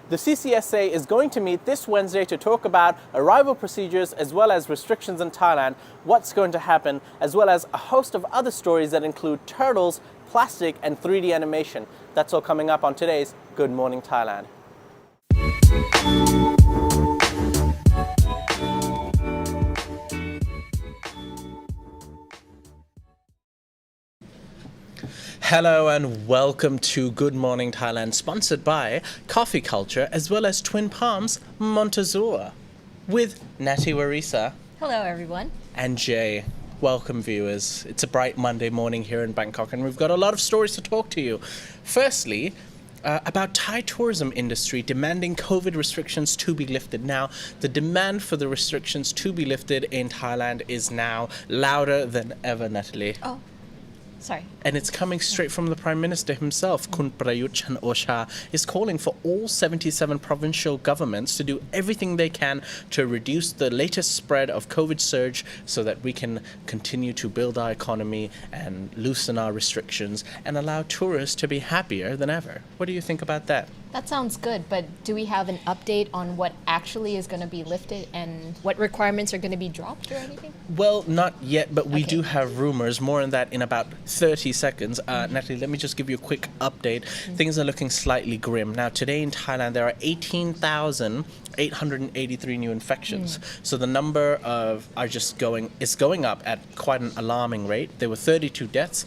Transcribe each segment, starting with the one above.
The CCSA is going to meet this Wednesday to talk about arrival procedures as well as restrictions in Thailand, what's going to happen, as well as a host of other stories that include turtles, plastic, and 3D animation. That's all coming up on today's Good Morning Thailand. Hello and welcome to Good Morning Thailand, sponsored by Coffee Culture as well as Twin Palms, Montezuma, with Natty Warisa. Hello everyone. And Jay. Welcome viewers. It's a bright Monday morning here in Bangkok and we've got a lot of stories to talk to you. Firstly, about Thai tourism industry demanding COVID restrictions to be lifted. Now, the demand for the restrictions to be lifted in Thailand is now louder than ever, Natalie. Oh. Sorry. And it's coming straight from the Prime Minister himself. Good Prayut Chan-o-cha is calling for all 77 provincial governments to do everything they can to reduce the latest spread of COVID surge so that we can continue to build our economy and loosen our restrictions and allow tourists to be happier than ever. What do you think about that? That sounds good, but do we have an update on what actually is going to be lifted and what requirements are going to be dropped or anything? Well, not yet, but we do have rumors. More on that in about 30 seconds. Natalie, let me just give you a quick update. Things are looking slightly grim. Now, today in Thailand, there are 18,883 new infections. So the number is going up at quite an alarming rate. There were 32 deaths.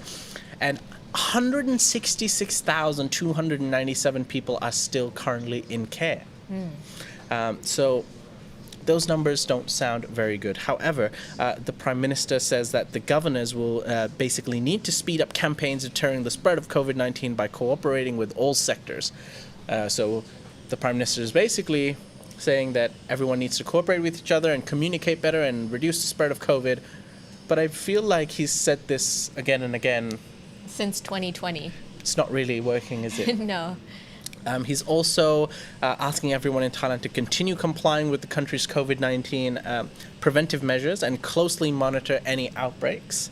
And 166,297 people are still currently in care. So those numbers don't sound very good. However, the Prime Minister says that the governors will basically need to speed up campaigns deterring the spread of COVID-19 by cooperating with all sectors. So the Prime Minister is basically saying that everyone needs to cooperate with each other and communicate better and reduce the spread of COVID. But I feel like he's said this again and again. Since 2020. It's not really working, is it? No. He's also asking everyone in Thailand to continue complying with the country's COVID-19 preventive measures and closely monitor any outbreaks.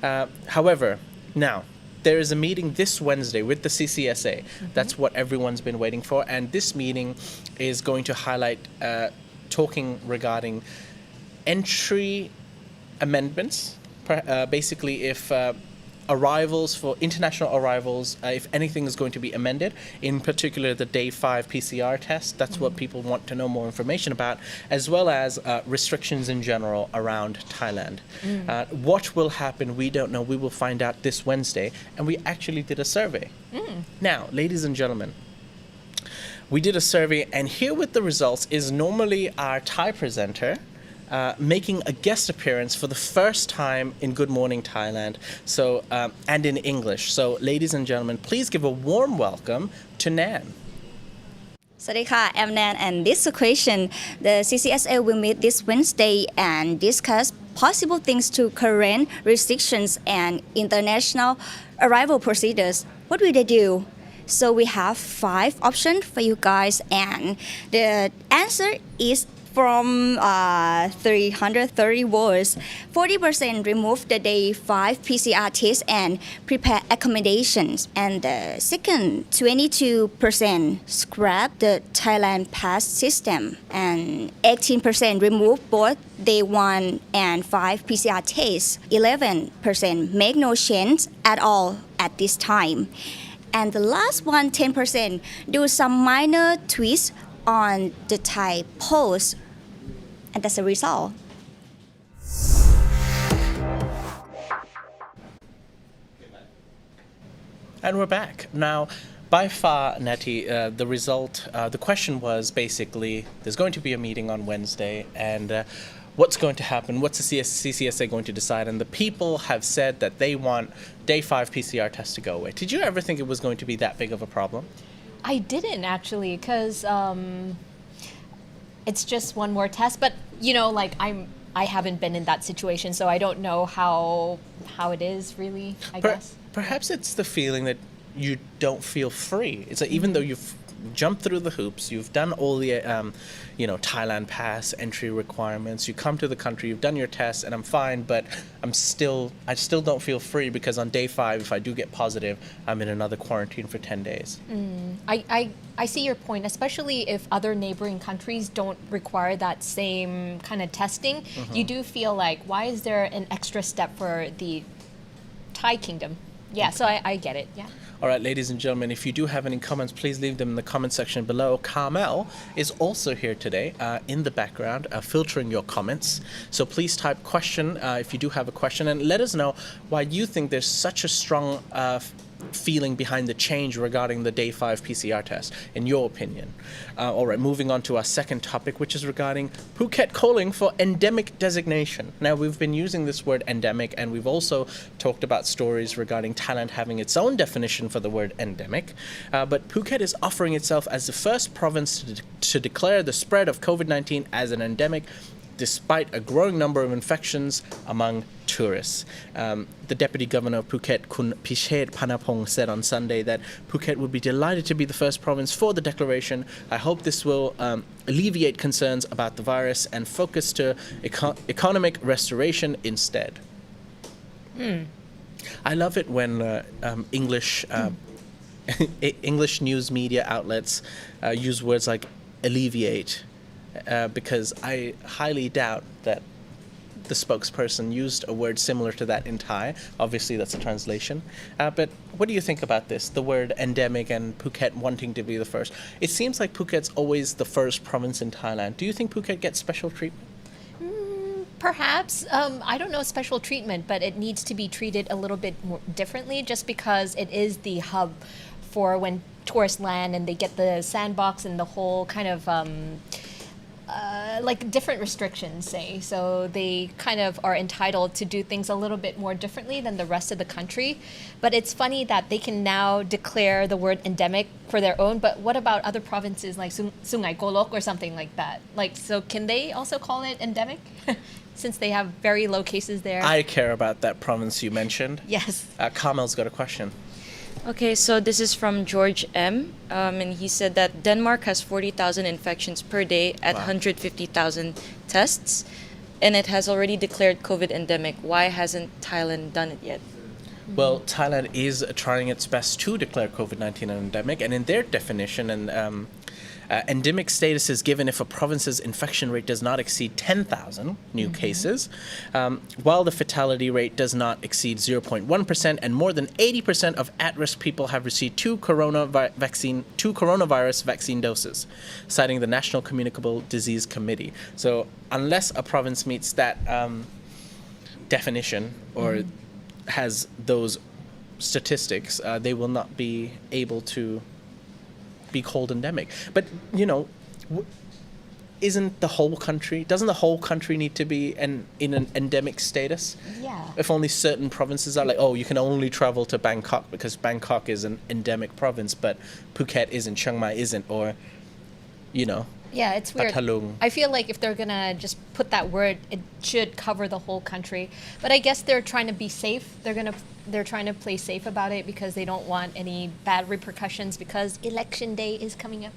However, now, there is a meeting this Wednesday with the CCSA. That's what everyone's been waiting for. And this meeting is going to highlight talking regarding entry amendments. Basically, if international arrivals, if anything is going to be amended, in particular the day 5 PCR test, that's what people want to know more information about, as well as restrictions in general around Thailand. What will happen, we don't know. We will find out this Wednesday, and we actually did a survey. Now, ladies and gentlemen, we did a survey, and here with the results is normally our Thai presenter, making a guest appearance for the first time in Good Morning Thailand, so and in English. So, ladies and gentlemen, please give a warm welcome to Nan. Sawadee I'm Nan, and this occasion, the CCSA will meet this Wednesday and discuss possible things to current restrictions and international arrival procedures. What will they do? So we have 5 options for you guys, and the answer is from 330 words. 40% remove the day 5 PCR test and prepare accommodations. And the second, 22% scrap the Thailand pass system. And 18% remove both day 1 and 5 PCR tests. 11% make no change at all at this time. And the last one, 10%, do some minor tweaks on the Thai post. And that's the result. And we're back. Now, by far, Natty, the result, the question was basically, there's going to be a meeting on Wednesday, and what's going to happen? What's the CCSA going to decide? And the people have said that they want day 5 PCR tests to go away. Did you ever think it was going to be that big of a problem? I didn't actually, because it's just one more test. But you know, like I haven't been in that situation, so I don't know how it is really. I guess. Perhaps it's the feeling that you don't feel free. It's like even though you've jumped through the hoops, you've done all the Thailand pass entry requirements, you come to the country, you've done your tests, and I'm fine, but I still don't feel free because on day 5, if I do get positive, I'm in another quarantine for 10 days. I see your point, especially if other neighboring countries don't require that same kind of testing. You do feel like, why is there an extra step for the Thai kingdom? Yeah, so I get it. Yeah. All right, ladies and gentlemen, if you do have any comments, please leave them in the comment section below. Carmel is also here today in the background, filtering your comments. So please type question if you do have a question, and let us know why you think there's such a strong feeling behind the change regarding the day 5 PCR test, in your opinion. All right, moving on to our second topic, which is regarding Phuket calling for endemic designation. Now, we've been using this word endemic, and we've also talked about stories regarding Thailand having its own definition for the word endemic. But Phuket is offering itself as the first province to declare the spread of COVID-19 as an endemic, despite a growing number of infections among tourists. The Deputy Governor of Phuket, Kun Pishet Panapong, said on Sunday that Phuket would be delighted to be the first province for the declaration. I hope this will alleviate concerns about the virus and focus to economic restoration instead. I love it when English news media outlets use words like alleviate, because I highly doubt that the spokesperson used a word similar to that in Thai. Obviously, that's a translation. But what do you think about this, the word endemic and Phuket wanting to be the first? It seems like Phuket's always the first province in Thailand. Do you think Phuket gets special treatment? Perhaps. I don't know special treatment, but it needs to be treated a little bit more differently just because it is the hub for when tourists land and they get the sandbox and the whole kind of like different restrictions, say. So they kind of are entitled to do things a little bit more differently than the rest of the country. But it's funny that they can now declare the word endemic for their own. But what about other provinces like Sungai Golok or something like that? Like, so can they also call it endemic? Since they have very low cases there. I care about that province you mentioned. Yes. Carmel's got a question. Okay, so this is from George M. And he said that Denmark has 40,000 infections per day at 150,000 tests, and it has already declared COVID endemic. Why hasn't Thailand done it yet? Well, Thailand is trying its best to declare COVID-19 an endemic, and in their definition, endemic status is given if a province's infection rate does not exceed 10,000 new cases, while the fatality rate does not exceed 0.1%, and more than 80% of at-risk people have received two coronavirus vaccine doses, citing the National Communicable Disease Committee. So unless a province meets that definition or has those statistics, they will not be able to be called endemic. But doesn't the whole country need to be in an endemic status? Yeah. If only certain provinces are like, oh, you can only travel to Bangkok because Bangkok is an endemic province, but Phuket isn't, Chiang Mai isn't, or Yeah, it's weird. Patalung. I feel like if they're gonna just put that word, it should cover the whole country. But I guess they're trying to be safe. They're trying to play safe about it because they don't want any bad repercussions because election day is coming up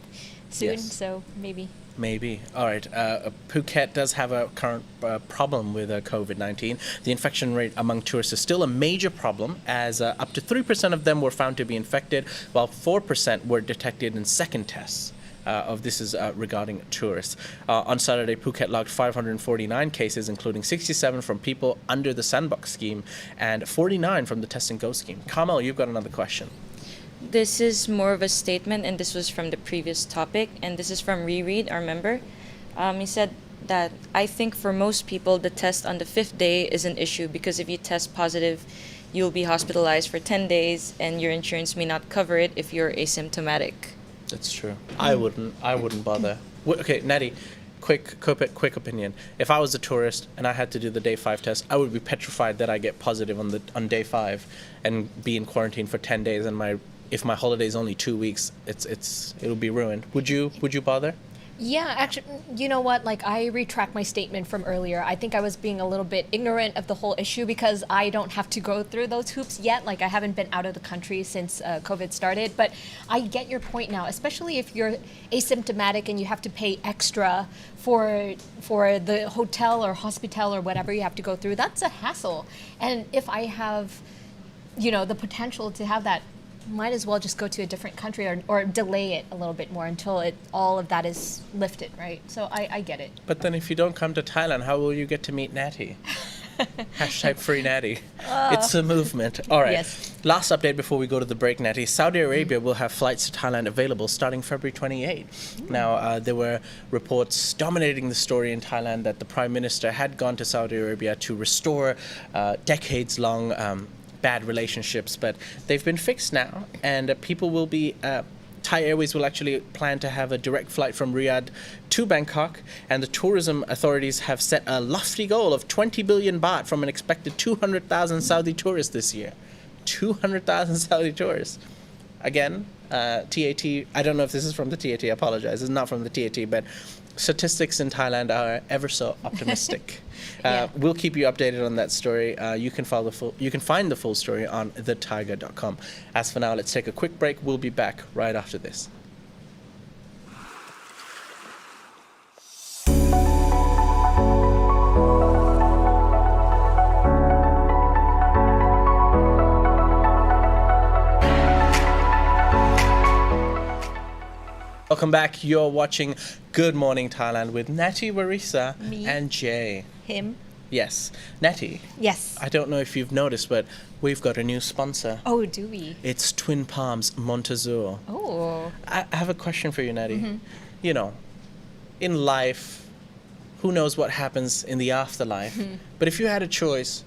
soon. Yes. So maybe. Maybe. All right. Phuket does have a current problem with COVID-19. The infection rate among tourists is still a major problem, as up to 3% of them were found to be infected, while 4% were detected in second tests. This is regarding tourists. On Saturday, Phuket logged 549 cases, including 67 from people under the Sandbox scheme and 49 from the Test and Go scheme. Carmel, you've got another question. This is more of a statement, and this was from the previous topic, and this is from Reread, our member. He said that, I think for most people, the test on the 5th day is an issue because if you test positive, you'll be hospitalized for 10 days, and your insurance may not cover it if you're asymptomatic. That's true. I wouldn't bother. Okay, Natty, quick opinion. If I was a tourist and I had to do the day 5 test, I would be petrified that I get positive on day 5 and be in quarantine for 10 days. And if my holiday is only 2 weeks, it'll be ruined. Would you bother? Yeah, actually, you know what? Like, I retract my statement from earlier. I think I was being a little bit ignorant of the whole issue because I don't have to go through those hoops yet. Like, I haven't been out of the country since COVID started. But I get your point now, especially if you're asymptomatic and you have to pay extra for the hotel or hospital or whatever you have to go through. That's a hassle. And if I have, the potential to have that, might as well just go to a different country or delay it a little bit more until all of that is lifted, right? So I get it. But then if you don't come to Thailand, how will you get to meet Natty? Hashtag free Natty. It's a movement. All right. Yes. Last update before we go to the break, Natty. Saudi Arabia will have flights to Thailand available starting February 28. Now, there were reports dominating the story in Thailand that the Prime Minister had gone to Saudi Arabia to restore decades-long bad relationships, but they've been fixed now, and people will be Thai Airways will actually plan to have a direct flight from Riyadh to Bangkok, and the tourism authorities have set a lofty goal of 20 billion baht from an expected 200,000 Saudi tourists this year. 200,000 Saudi tourists. Again, TAT, I don't know if this is from the TAT, I apologize, it's not from the TAT, but statistics in Thailand are ever so optimistic. Yeah. We'll keep you updated on that story. You can find the full story on thetiger.com. As for now, let's take a quick break. We'll be back right after this. Welcome back. You're watching Good Morning Thailand with Natty, Warisa, Me. and Jay. Him? Yes. Natty, Yes. I don't know if you've noticed, but we've got a new sponsor. Oh, do we? It's Twin Palms Montezur. Oh. I have a question for you, Natty. You know, in life, who knows what happens in the afterlife? But if you had a choice,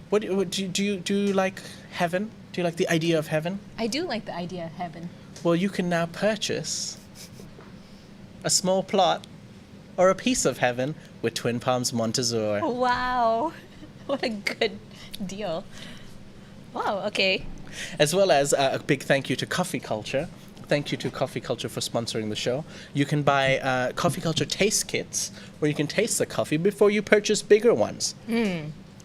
what do you like heaven? Do you like the idea of heaven? I do like the idea of heaven. Well, you can now purchase a small plot or a piece of heaven with Twin Palms Montezur. Wow. What a good deal. Wow, okay. As well as a big thank you to Coffee Culture. Thank you to Coffee Culture for sponsoring the show. You can buy Coffee Culture taste kits where you can taste the coffee before you purchase bigger ones.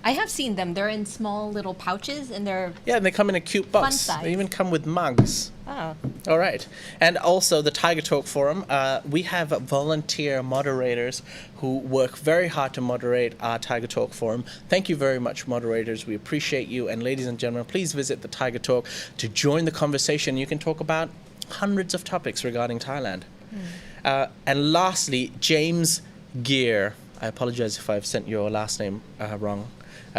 I have seen them. They're in small little pouches and they're... Yeah, and they come in a cute box. size. They even come with mugs. Oh. All right. And also the Tiger Talk Forum. We have volunteer moderators who work very hard to moderate our Tiger Talk Forum. Thank you very much, moderators. We appreciate you. And ladies and gentlemen, please visit the Tiger Talk to join the conversation. You can talk about hundreds of topics regarding Thailand. And lastly, James Gear. I apologize if I've sent your last name wrong.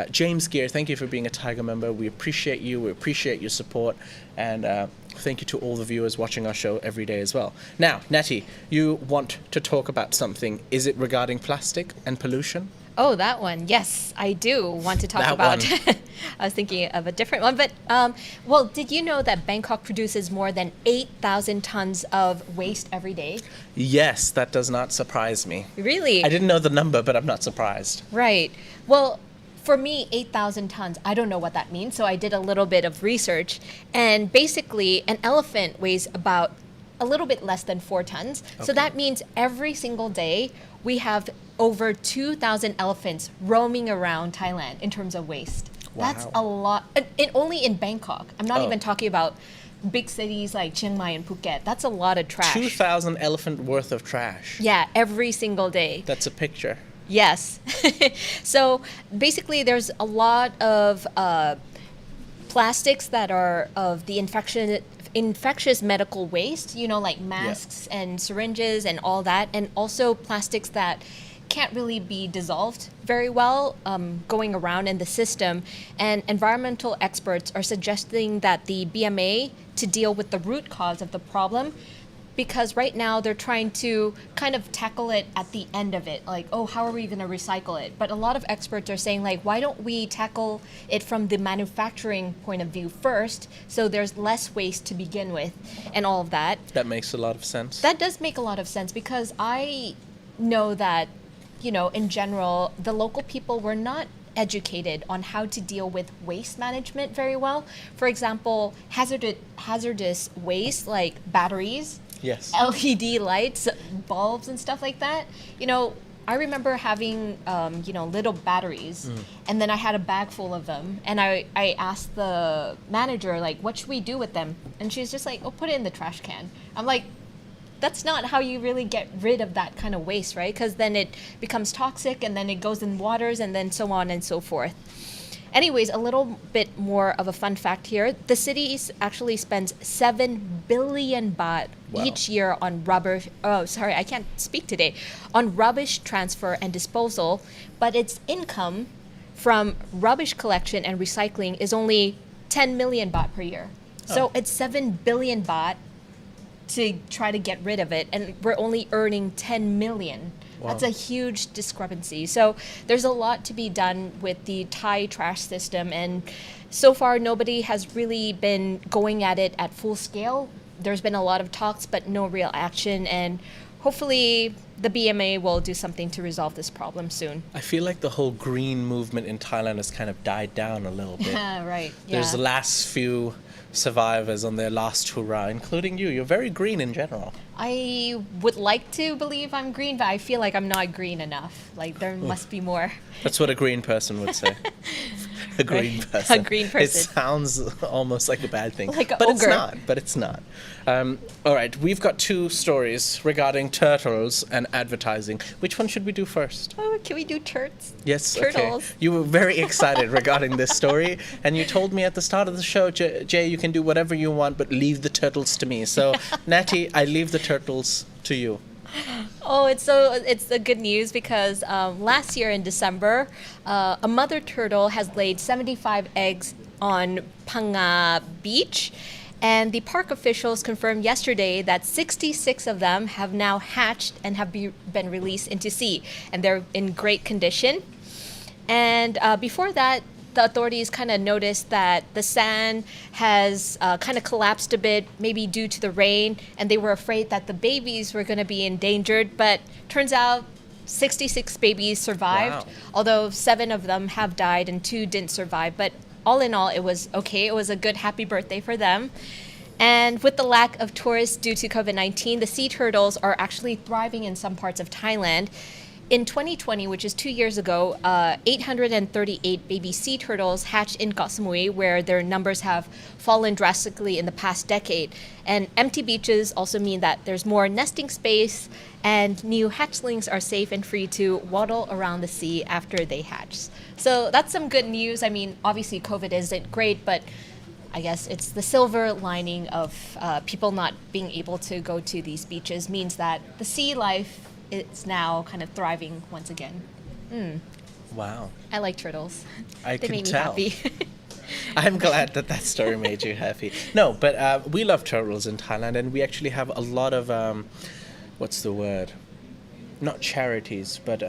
James Gear, thank you for being a Tiger member. We appreciate you. We appreciate your support. And thank you to all the viewers watching our show every day as well. Now, Natty, you want to talk about something. Is it regarding plastic and pollution? Oh, that one. Yes, I do want to talk That about. one. I was thinking of a different one, but well, did you know that Bangkok produces more than 8,000 tons of waste every day? Yes, that does not surprise me. Really? I didn't know the number, but I'm not surprised. Right. Well, for me, 8,000 tons, I don't know what that means, so I did a little bit of research. And basically, an elephant weighs about a little bit less than 4 tons. So that means every single day, we have over 2,000 elephants roaming around Thailand in terms of waste. Wow. That's a lot. Only in Bangkok. I'm not even talking about big cities like Chiang Mai and Phuket. That's a lot of trash. 2,000 elephant worth of trash. Yeah, every single day. That's a picture. Yes. So basically, there's a lot of plastics that are of the infectious medical waste, like masks and syringes and all that, and also plastics that can't really be dissolved very well going around in the system. And environmental experts are suggesting that the BMA to deal with the root cause of the problem, because right now they're trying to kind of tackle it at the end of it, like, oh, how are we going to recycle it? But a lot of experts are saying, like, why don't we tackle it from the manufacturing point of view first, so there's less waste to begin with and all of that. That makes a lot of sense. That does make a lot of sense, because I know that, in general, the local people were not educated on how to deal with waste management very well. For example, hazardous waste like batteries Yes. LED lights, bulbs, and stuff like that. I remember having, little batteries, and then I had a bag full of them, and I asked the manager, like, what should we do with them? And she's just like, oh, put it in the trash can. I'm like, that's not how you really get rid of that kind of waste, right? Because then it becomes toxic, and then it goes in waters, and then so on and so forth. Anyways, a little bit more of a fun fact here. The city actually spends 7 billion baht Wow. each year on rubbish. Oh, sorry, I can't speak today. On rubbish transfer and disposal, but its income from rubbish collection and recycling is only 10 million baht per year. So Oh. it's 7 billion baht to try to get rid of it, and we're only earning 10 million. That's Wow. a huge discrepancy. So there's a lot to be done with the Thai trash system, and so far nobody has really been going at it at full scale. There's been a lot of talks, but no real action, and hopefully the BMA will do something to resolve this problem soon. I feel like the whole green movement in Thailand has kind of died down a little bit. Right. There's the last few survivors on their last hurrah, including you. You're very green in general. I would like to believe I'm green, but I feel like I'm not green enough. Like there must be more. That's what a green person would say. A green person. A green It person. sounds almost like a bad thing. Like a but it's ogre. not. But it's not. All right, we've got 2 stories regarding turtles and advertising. Which one should we do first? Oh, can we do turds? Yes, Turtles. okay. You were very excited regarding this story, and you told me at the start of the show, Jay, you can do whatever you want, but leave the turtles to me. So, Natty, I leave the turtles to you. Oh, it's the good news because last year in December, a mother turtle has laid 75 eggs on Phang Nga beach, and the park officials confirmed yesterday that 66 of them have now hatched and have been released into sea, and they're in great condition. And before that, the authorities kind of noticed that the sand has kind of collapsed a bit, maybe due to the rain, and they were afraid that the babies were going to be endangered. But turns out 66 babies survived, Wow. although 7 of them have died and 2 didn't survive. But all in all, it was okay. It was a good happy birthday for them. And with the lack of tourists due to COVID-19, the sea turtles are actually thriving in some parts of Thailand. In 2020, which is 2 years ago, 838 baby sea turtles hatched in Koh Samui, where their numbers have fallen drastically in the past decade. And empty beaches also mean that there's more nesting space, and new hatchlings are safe and free to waddle around the sea after they hatch. So that's some good news. I mean, obviously COVID isn't great, but I guess it's the silver lining of people not being able to go to these beaches means that the sea life is now kind of thriving once again. Wow. I like turtles. I They can make me tell. happy. I'm glad that story made you happy. No, but we love turtles in Thailand, and we actually have a lot of, what's the word? Not charities, but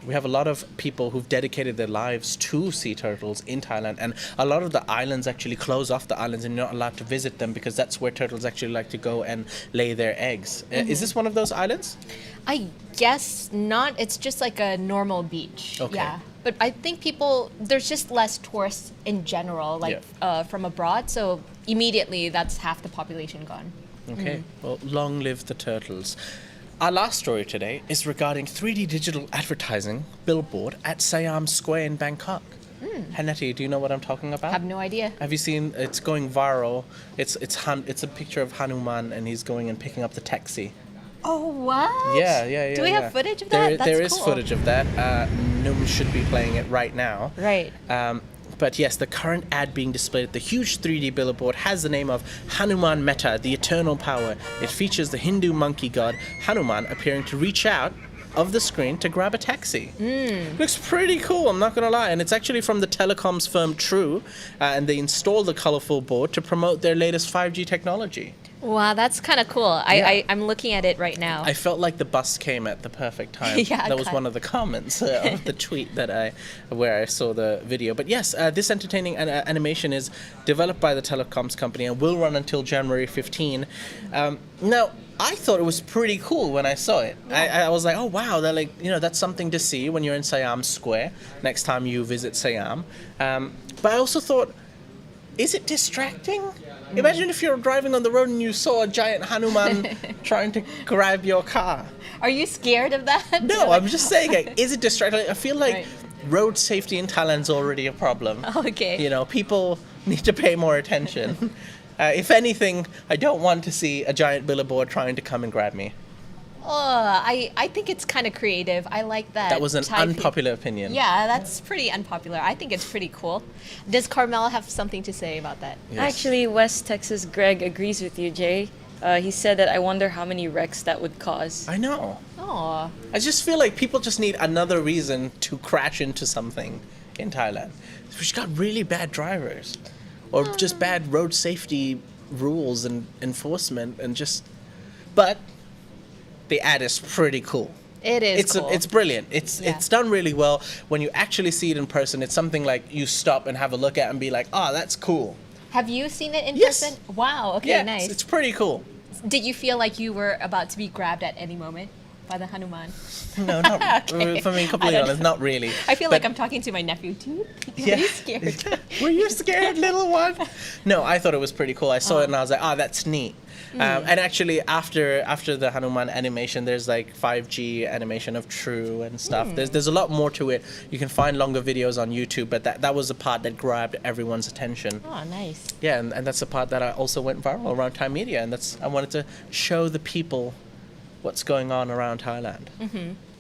we have a lot of people who've dedicated their lives to sea turtles in Thailand, and a lot of the islands actually close off the islands and you're not allowed to visit them because that's where turtles actually like to go and lay their eggs. Is this one of those islands? I guess not. It's just like a normal beach. Okay. Yeah. But I think there's just less tourists in general, like from abroad. So immediately that's half the population gone. Okay, well, long live the turtles. Our last story today is regarding 3D digital advertising billboard at Siam Square in Bangkok. Hanneti, do you know what I'm talking about? I have no idea. Have you seen? It's going viral. It's a picture of Hanuman, and he's going and picking up the taxi. Oh, what? Yeah. Do we have footage of that? That's There is cool. footage of that. Noom should be playing it right now. Right. But yes, the current ad being displayed at the huge 3D billboard has the name of Hanuman Metta, the eternal power. It features the Hindu monkey god Hanuman appearing to reach out of the screen to grab a taxi. Looks pretty cool, I'm not gonna lie. And it's actually from the telecoms firm True, and they installed the colorful board to promote their latest 5G technology. Wow, that's kind of cool. I'm looking at it right now. I felt like the bus came at the perfect time. Yeah, that was kind one of the comments of the tweet where I saw the video. But yes, this entertaining animation is developed by the telecoms company and will run until January 15. Now, I thought it was pretty cool when I saw it. I was like, oh wow, they're like, that's something to see when you're in Siam Square next time you visit Siam. But I also thought, is it distracting? Imagine if you're driving on the road and you saw a giant Hanuman trying to grab your car. Are you scared of that? No, I'm just saying, like, is it distracting? I feel like Right. road safety in Thailand is already a problem. Okay. You know, people need to pay more attention. If anything, I don't want to see a giant billboard trying to come and grab me. I think it's kind of creative. I like that. That was an Thai unpopular opinion. Yeah, that's pretty unpopular. I think it's pretty cool. Does Carmel have something to say about that? Yes. Actually, West Texas Greg agrees with you, Jay. He said that I wonder how many wrecks that would cause. I know. Oh, I just feel like people just need another reason to crash into something in Thailand. We've got really bad drivers, or just bad road safety rules and enforcement, and just. But the ad is pretty cool. it is cool. It's brilliant. Yeah. It's done really well. When you actually see it in person, it's something like you stop and have a look at and be like, oh, that's cool. Have you seen it in Yes. person? Wow. Okay, Yeah, nice. it's pretty cool. Did you feel like you were about to be grabbed at any moment by the Hanuman? No, not Okay. if I'm being I completely don't honest, know. not really. I feel But- like I'm talking to my nephew too. Yeah. Are you scared? Were you scared, little one? No, I thought it was pretty cool. I saw it and I was like, oh, that's neat. And actually, after the Hanuman animation, there's like 5G animation of True and stuff. There's a lot more to it. You can find longer videos on YouTube, but that was the part that grabbed everyone's attention. Oh, nice. Yeah, and that's the part that I also went viral around Thai media, and I wanted to show the people what's going on around Thailand.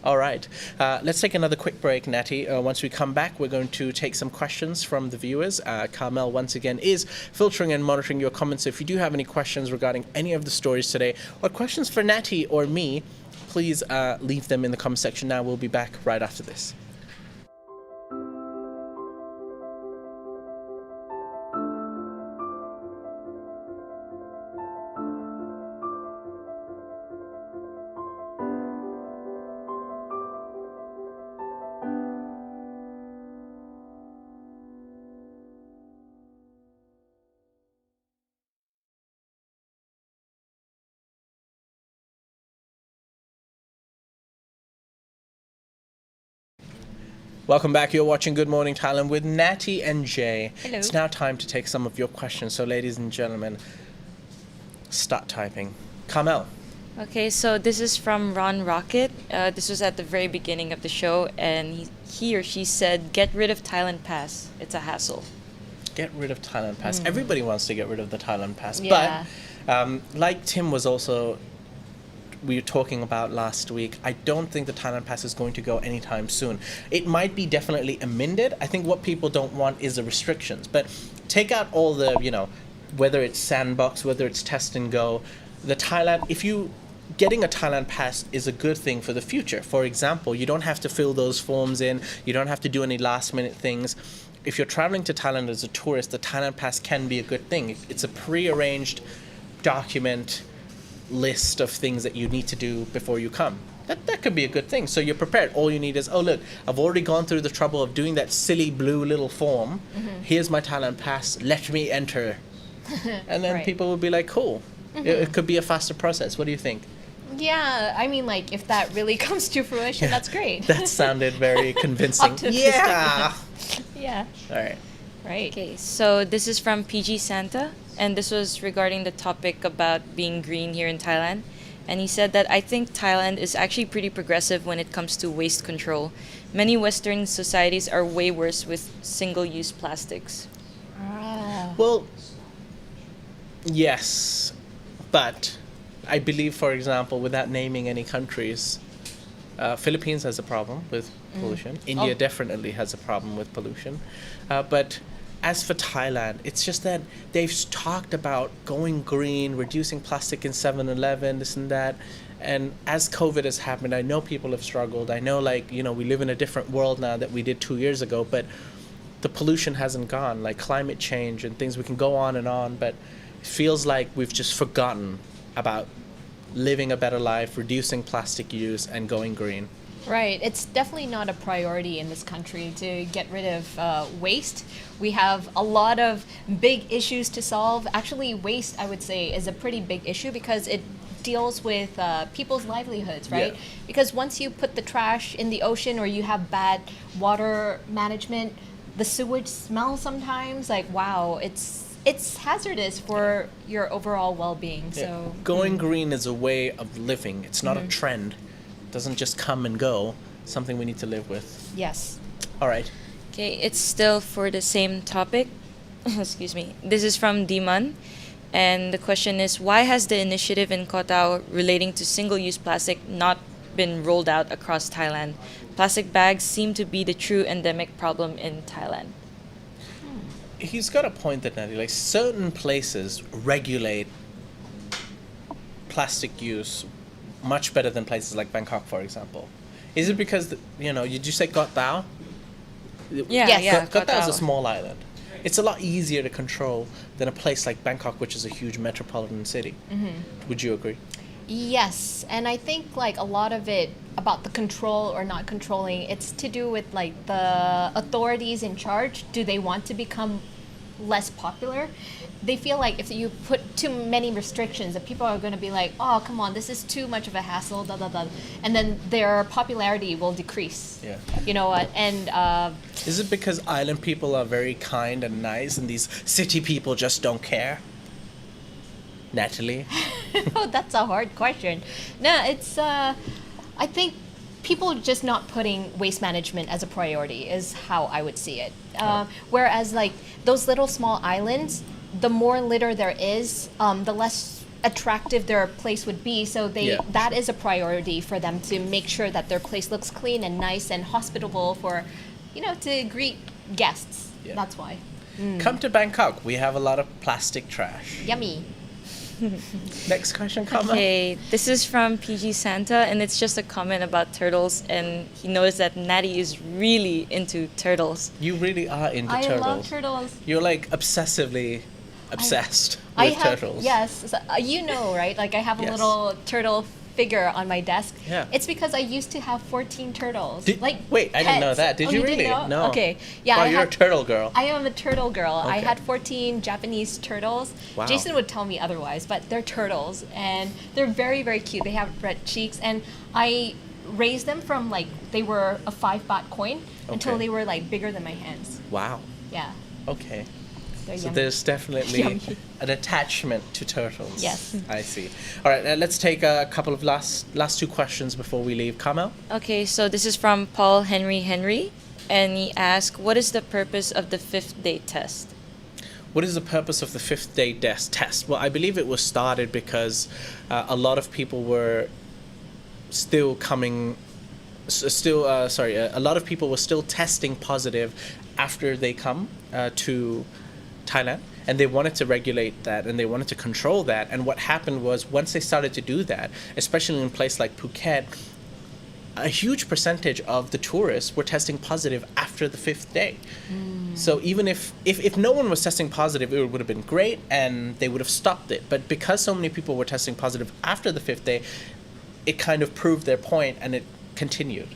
All right, let's take another quick break, Natty. Once we come back, we're going to take some questions from the viewers. Carmel, once again, is filtering and monitoring your comments. So if you do have any questions regarding any of the stories today, or questions for Natty or me, please leave them in the comment section now. We'll be back right after this. Welcome back. You're watching Good Morning Thailand with Natty and Jay. Hello. It's now time to take some of your questions. So, ladies and gentlemen, start typing. Carmel. Okay, so this is from Ron Rocket. This was at the very beginning of the show, and he or she said, "Get rid of Thailand Pass. It's a hassle." Get rid of Thailand Pass. Everybody wants to get rid of the Thailand Pass. Yeah. But like Tim was also, we were talking about last week, I don't think the Thailand Pass is going to go anytime soon. It might be definitely amended. I think what people don't want is the restrictions. But take out all the, whether it's sandbox, whether it's test and go, the Thailand, getting a Thailand Pass is a good thing for the future. For example, you don't have to fill those forms in. You don't have to do any last minute things. If you're traveling to Thailand as a tourist, the Thailand Pass can be a good thing. It's a pre-arranged document list of things that you need to do before you come. That could be a good thing. So you're prepared. All you need is, oh look, I've already gone through the trouble of doing that silly blue little form. Here's my Thailand Pass. Let me enter. And then Right. people will be like, cool. It could be a faster process. What do you think? Yeah, I mean, like, if that really comes to fruition, that's great. That sounded very convincing. Optimistic. Yeah. Yeah, All right. right. Okay, so this is from PG Santa, and this was regarding the topic about being green here in Thailand. And he said that I think Thailand is actually pretty progressive when it comes to waste control. Many Western societies are way worse with single-use plastics. Ah. Well, yes, but I believe, for example, without naming any countries, Philippines has a problem with pollution. India Oh. definitely has a problem with pollution. But as for Thailand, it's just that they've talked about going green, reducing plastic in 7-Eleven, this and that. And as COVID has happened, I know people have struggled. I know, we live in a different world now that we did 2 years ago, but the pollution hasn't gone, like climate change and things. We can go on, but it feels like we've just forgotten about living a better life, reducing plastic use, and going green. Right. It's definitely not a priority in this country to get rid of waste. We have a lot of big issues to solve. Actually, waste, I would say, is a pretty big issue because it deals with people's livelihoods, right? Yeah. Because once you put the trash in the ocean or you have bad water management, the sewage smell sometimes, like, wow, it's it's hazardous for your overall well-being. So Going green is a way of living. It's not a trend. It doesn't just come and go. Something we need to live with. yes. All right. Okay, it's still for the same topic. Excuse me. This is from Diman. And the question is, why has the initiative in Koh Tao relating to single-use plastic not been rolled out across Thailand? Plastic bags seem to be the true endemic problem in Thailand. He's got a point that Natty, like certain places regulate plastic use much better than places like Bangkok, for example. Is it because, did you say Koh Tao? Yeah, Yes. yeah. Koh Tao is Koh a Tao. small island. It's a lot easier to control than a place like Bangkok, which is a huge metropolitan city. Would you agree? Yes, and I think like a lot of it about the control or not controlling, it's to do with like the authorities in charge. Do they want to become less popular? They feel like if you put too many restrictions, that people are going to be like, oh, come on, this is too much of a hassle, da da da, and then their popularity will decrease. Yeah. You know what? And Is it because island people are very kind and nice and these city people just don't care? Natalie? oh, that's a hard question. No, it's I think people just not putting waste management as a priority is how I would see it. Whereas like those little small islands, the more litter there is, the less attractive their place would be. So that is a priority for them to make sure that their place looks clean and nice and hospitable for, to greet guests. Yeah. That's why. Come to Bangkok. We have a lot of plastic trash. Yummy. Next question, Kama. Okay, this is from PG Santa, and it's just a comment about turtles, and he knows that Natty is really into turtles. You really are into I turtles. love turtles. You're like obsessively obsessed I with have, turtles. yes, so, right? Like I have a Yes. little turtle figure on my desk. Yeah. It's because I used to have 14 turtles. Wait, I didn't know pets. that. Did Oh, you didn't really? know? No. Okay. Yeah. Wow, I you're a had- turtle girl. I am a turtle girl. I Okay. had 14 Japanese turtles. Wow. Jason would tell me otherwise, but they're turtles and they're very, very cute. They have red cheeks, and I raised them from like they were a 5 baht coin until Okay. they were like bigger than my hands. Wow. Yeah. Okay. They're So yummy. there's definitely Yummy. an attachment to turtles. Yes. I see. All right, let's take a couple of last two questions before we leave. Kamel? Okay, so this is from Paul Henry, and he asked, what is the purpose of the 5th day test? What is the purpose of the 5th day test? Well, I believe it was started because a lot of people were still coming, a lot of people were still testing positive after they come to Thailand, and they wanted to regulate that and they wanted to control that. And what happened was once they started to do that, especially in a place like Phuket, a huge percentage of the tourists were testing positive after the 5th day. So even if no one was testing positive, it would have been great and they would have stopped it. But because so many people were testing positive after the 5th day, it kind of proved their point and it continued.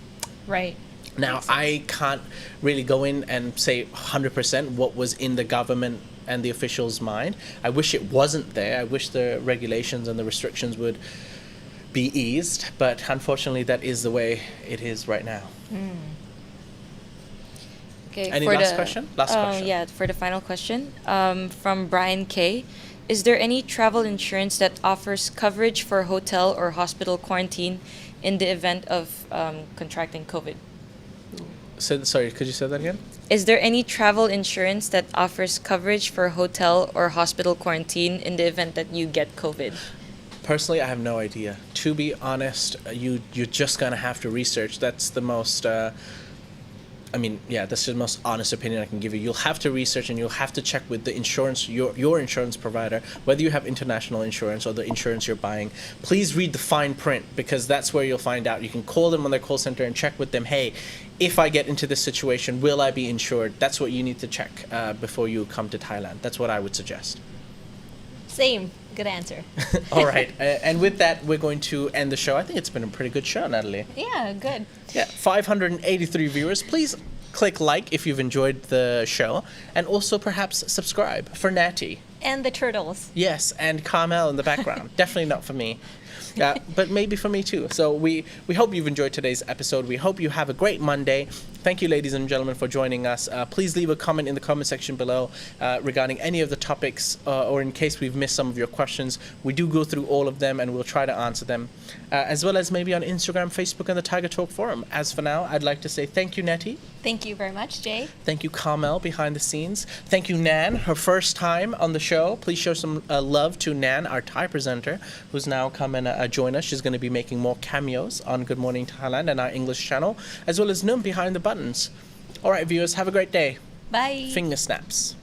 Right. Now, I can't really go in and say 100% what was in the government and the officials' mind. I wish it wasn't there. I wish the regulations and the restrictions would be eased, but unfortunately that is the way it is right now. Okay, Any for last the- question? Last question. Yeah, for the final question, from Brian K. Is there any travel insurance that offers coverage for hotel or hospital quarantine in the event of contracting COVID? Sorry, could you say that again? Is there any travel insurance that offers coverage for hotel or hospital quarantine in the event that you get COVID? Personally, I have no idea. To be honest, you're just gonna have to research. That's the most. That's the most honest opinion I can give you. You'll have to research and you'll have to check with the insurance, your insurance provider, whether you have international insurance or the insurance you're buying. Please read the fine print because that's where you'll find out. You can call them on their call center and check with them. Hey, if I get into this situation, will I be insured? That's what you need to check before you come to Thailand. That's what I would suggest. Same. Good answer. All right. And with that, we're going to end the show. I think it's been a pretty good show, Natalie. Yeah, good. Yeah, 583 viewers. Please click like if you've enjoyed the show, and also perhaps subscribe for Natty. And the turtles. Yes, and Carmel in the background. Definitely not for me. but maybe for me too. So we hope you've enjoyed today's episode. We hope you have a great Monday. Thank you, ladies and gentlemen, for joining us. Please leave a comment in the comment section below regarding any of the topics, or in case we've missed some of your questions. We do go through all of them and we'll try to answer them, as well as maybe on Instagram, Facebook, and the Thaiger Talk forum. As for now, I'd like to say thank you, Natty. Thank you very much, Jay. Thank you, Carmel, behind the scenes. Thank you, Nan, her first time on the show. Please show some love to Nan, our Thai presenter, who's now come and join us. She's going to be making more cameos on Good Morning Thailand and our English channel, as well as Num behind the buttons. All right, viewers, have a great day. Bye. Finger snaps.